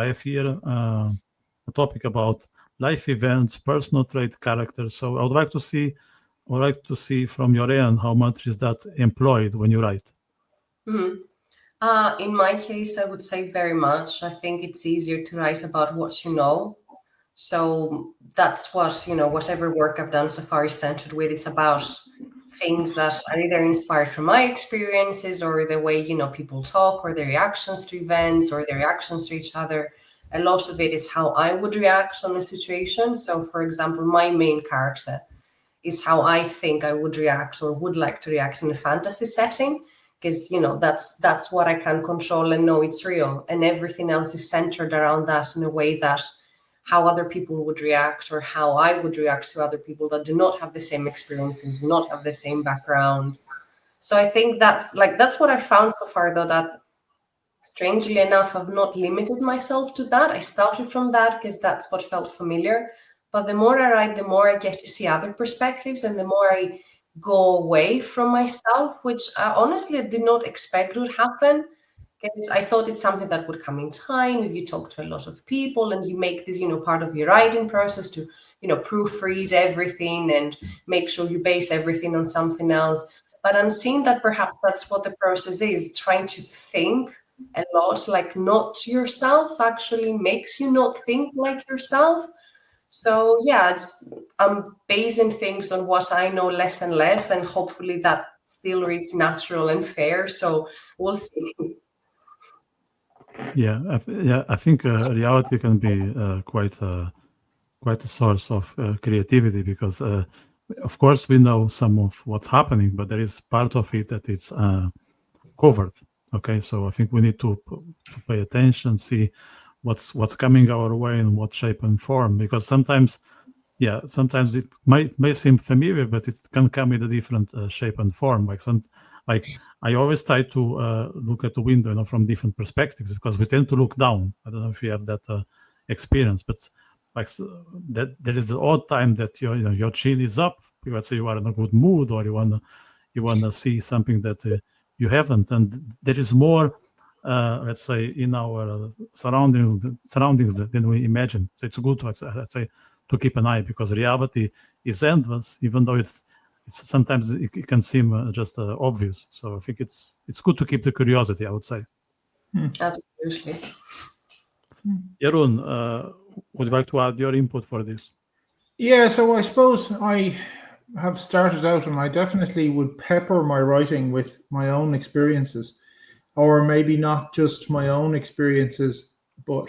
I have here a topic about life events, personal trait, character. So I would like to see from your end how much is that employed when you write. Mhm. In my case, I would say very much. I think it's easier to write about what you know. So that's what, whatever work I've done so far is centered with. It's about things that are either inspired from my experiences or the way, people talk or their reactions to events or their reactions to each other. A lot of it is how I would react on a situation. So, for example, my main character is how I think I would react or would like to react in a fantasy setting, because that's what I can control and know it's real, and everything else is centered around that in a way that how other people would react or how I would react to other people that do not have the same experiences, do not have the same background. So I think that's what I found so far, though, that strangely enough, I've not limited myself to that. I started from that because that's what felt familiar. But the more I write, the more I get to see other perspectives and the more I go away from myself, which I honestly did not expect would happen. Because I thought it's something that would come in time if you talk to a lot of people and you make this, part of your writing process to, proofread everything and make sure you base everything on something else. But I'm seeing that perhaps that's what the process is, trying to think a lot like not yourself actually makes you not think like yourself. So yeah, I'm basing things on what I know less and less, and hopefully that still reads natural and fair. So we'll see. I think reality can be quite a source of creativity because, of course, we know some of what's happening, but there is part of it that it's covered. Okay, so I think we need to pay attention, see what's coming our way in what shape and form, because sometimes it may seem familiar, but it can come in a different shape and form. Like I always try to look at the window, from different perspectives, because we tend to look down. I don't know if you have that experience, but that there is the odd time that your chin is up. Let's say you are in a good mood, or you wanna see something that you haven't, and there is more. Let's say in our surroundings than we imagine. So it's good to let's say to keep an eye, because reality is endless, even though it's sometimes it can seem just obvious. So I think it's good to keep the curiosity, I would say. Absolutely. Jeroen, would you like to add your input for this? Yeah, so I suppose I have started out, and I definitely would pepper my writing with my own experiences, or maybe not just my own experiences, but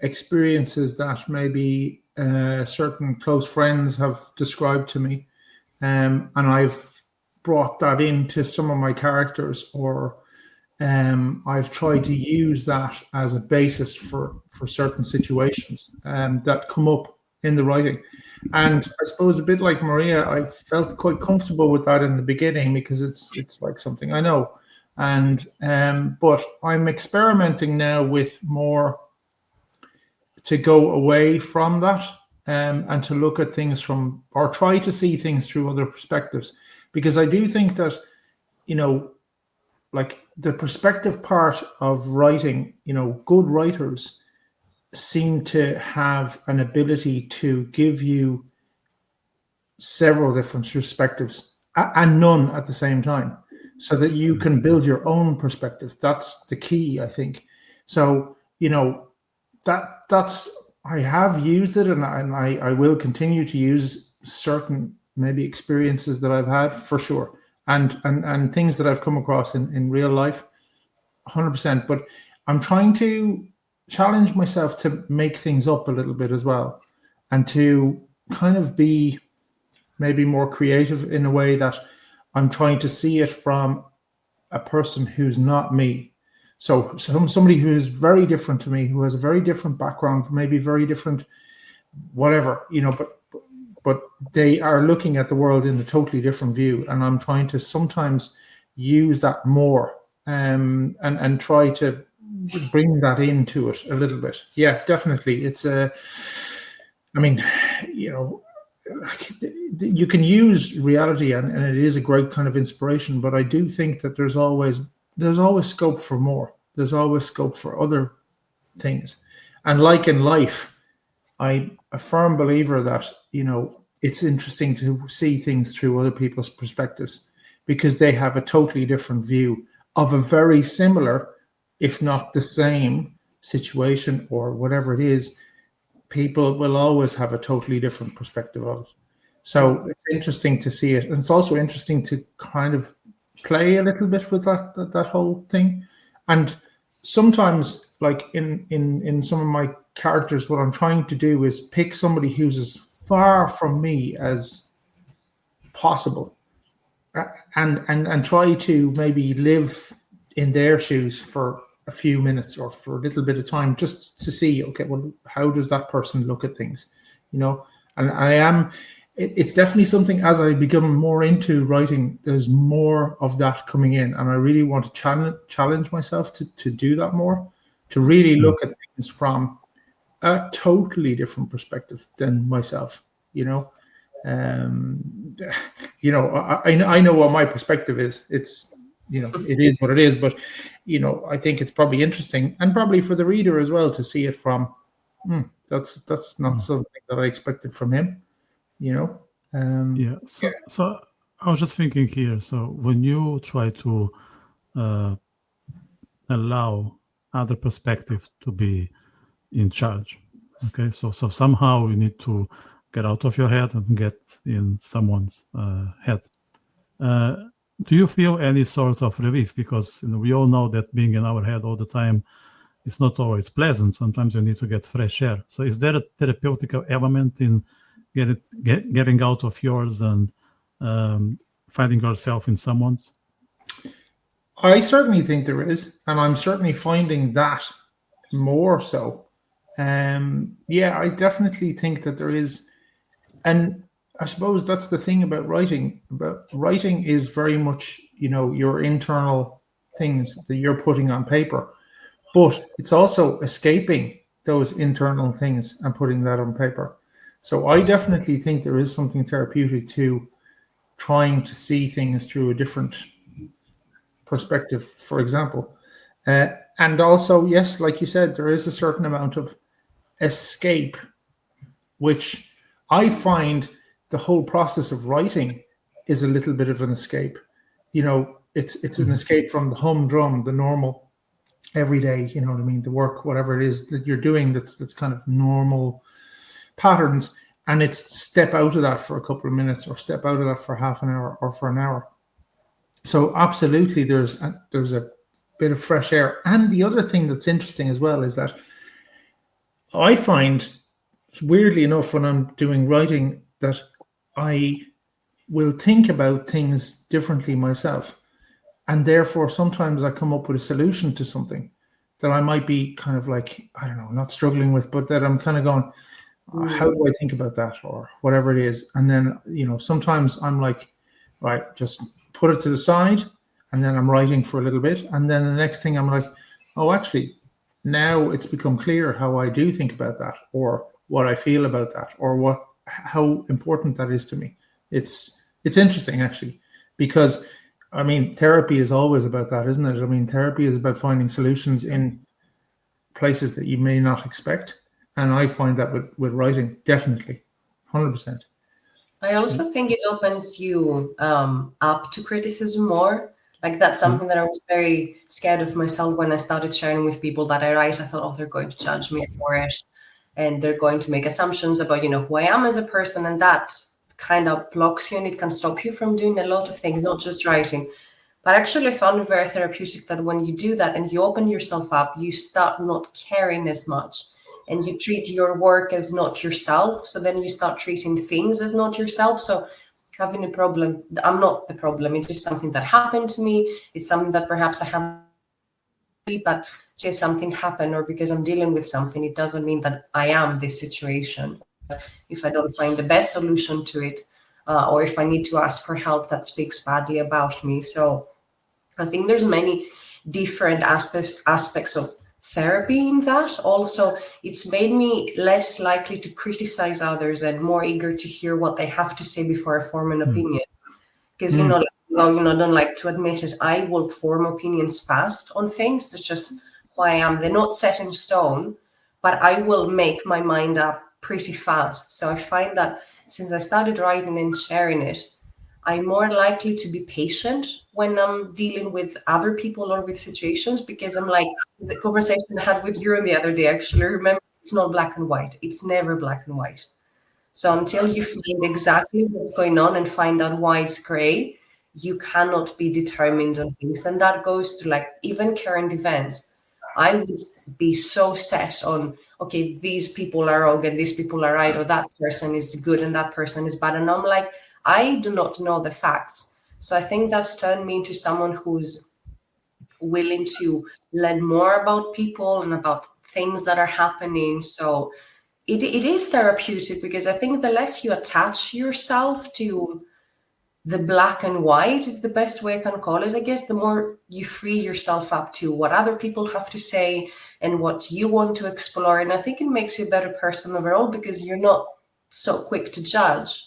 experiences that maybe certain close friends have described to me, and I've brought that into some of my characters, or I've tried to use that as a basis for certain situations that come up in the writing. And I suppose a bit like Maria, I felt quite comfortable with that in the beginning because it's like something I know. And but I'm experimenting now with more to go away from that, and to look at things from, or try to see things through other perspectives, because I do think that, like the perspective part of writing, good writers seem to have an ability to give you several different perspectives and none at the same time, so that you can build your own perspective. That's the key, I think. So, that's I have used it, and I will continue to use certain maybe experiences that I've had, for sure, and things that I've come across in real life, 100%. But I'm trying to challenge myself to make things up a little bit as well, and to kind of be maybe more creative in a way that I'm trying to see it from a person who's not me. So somebody who is very different to me, who has a very different background, maybe very different, whatever, but they are looking at the world in a totally different view. And I'm trying to sometimes use that more, and try to bring that into it a little bit. Yeah, definitely. It's you can use reality, and it is a great kind of inspiration, but I do think that there's always scope for more. There's always scope for other things. And like in life, I'm a firm believer that, it's interesting to see things through other people's perspectives because they have a totally different view of a very similar, if not the same situation or whatever it is. People will always have a totally different perspective of it. So it's interesting to see it. And it's also interesting to kind of play a little bit with that whole thing. And sometimes, like in some of my characters, what I'm trying to do is pick somebody who's as far from me as possible, and try to maybe live in their shoes for a few minutes or for a little bit of time, just to see, okay, well, how does that person look at things, And it's definitely something, as I become more into writing, there's more of that coming in, and I really want to challenge myself to do that more, to really look at things from a totally different perspective than myself. I know what my perspective is. It's it is what it is, but I think it's probably interesting, and probably for the reader as well, to see it from that's not something that I expected from him. So I was just thinking here. So when you try to allow other perspective to be in charge, okay, so somehow you need to get out of your head and get in someone's head. Do you feel any sort of relief? Because we all know that being in our head all the time is not always pleasant. Sometimes you need to get fresh air. So is there a therapeutic element in getting out of yours and finding yourself in someone's? I certainly think there is, and I'm certainly finding that more so. I definitely think that there is. And I suppose that's the thing about writing. Writing is very much, your internal things that you're putting on paper, but it's also escaping those internal things and putting that on paper. So I definitely think there is something therapeutic to trying to see things through a different perspective, for example. And also, yes, like you said, there is a certain amount of escape, which I find the whole process of writing is a little bit of an escape. It's an escape from the humdrum, the normal, everyday, the work, whatever it is that you're doing, that's kind of normal patterns, and it's step out of that for a couple of minutes, or step out of that for half an hour or for an hour. So absolutely, there's a bit of fresh air. And the other thing that's interesting as well is that I find, weirdly enough, when I'm doing writing, that I will think about things differently myself. And therefore, sometimes I come up with a solution to something that I might be kind of like, I don't know, not struggling with, but that I'm kind of going, how do I think about that, or whatever it is? And then, sometimes I'm like, right, just put it to the side, and then I'm writing for a little bit. And then the next thing I'm like, oh, actually, now it's become clear how I do think about that, or what I feel about that, or how important that is to me. It's interesting, actually, because therapy is always about that, isn't it? Therapy is about finding solutions in places that you may not expect. And I find that with writing, definitely, 100%. I also think it opens you up to criticism more. Like, that's something that I was very scared of myself when I started sharing with people that I write. I thought, oh, they're going to judge me for it, and they're going to make assumptions about, who I am as a person. And that kind of blocks you, and it can stop you from doing a lot of things, not just writing. But actually, I found it very therapeutic that when you do that and you open yourself up, you start not caring as much, and you treat your work as not yourself. So then you start treating things as not yourself. So having a problem, I'm not the problem. It's just something that happened to me. It's something that perhaps I have, but just something happened, or because I'm dealing with something, it doesn't mean that I am this situation. If I don't find the best solution to it, or if I need to ask for help, that speaks badly about me. So I think there's many different aspects of therapy in that. Also, it's made me less likely to criticize others and more eager to hear what they have to say before I form an opinion. Because, I don't like to admit it, I will form opinions fast on things. That's just who I am. They're not set in stone, but I will make my mind up pretty fast. So I find that since I started writing and sharing it, I'm more likely to be patient when I'm dealing with other people or with situations, because I'm like, the conversation I had with you the other day, actually, remember, it's not black and white. It's never black and white. So until you find exactly what's going on and find out why it's gray, you cannot be determined on things. And that goes to like even current events. I would be so set on, okay, these people are wrong and these people are right, or that person is good and that person is bad. And I'm like, I do not know the facts. So I think that's turned me into someone who's willing to learn more about people and about things that are happening. So it is therapeutic, because I think the less you attach yourself to the black and white is the best way I can call it, I guess, the more you free yourself up to what other people have to say and what you want to explore. And I think it makes you a better person overall, because you're not so quick to judge.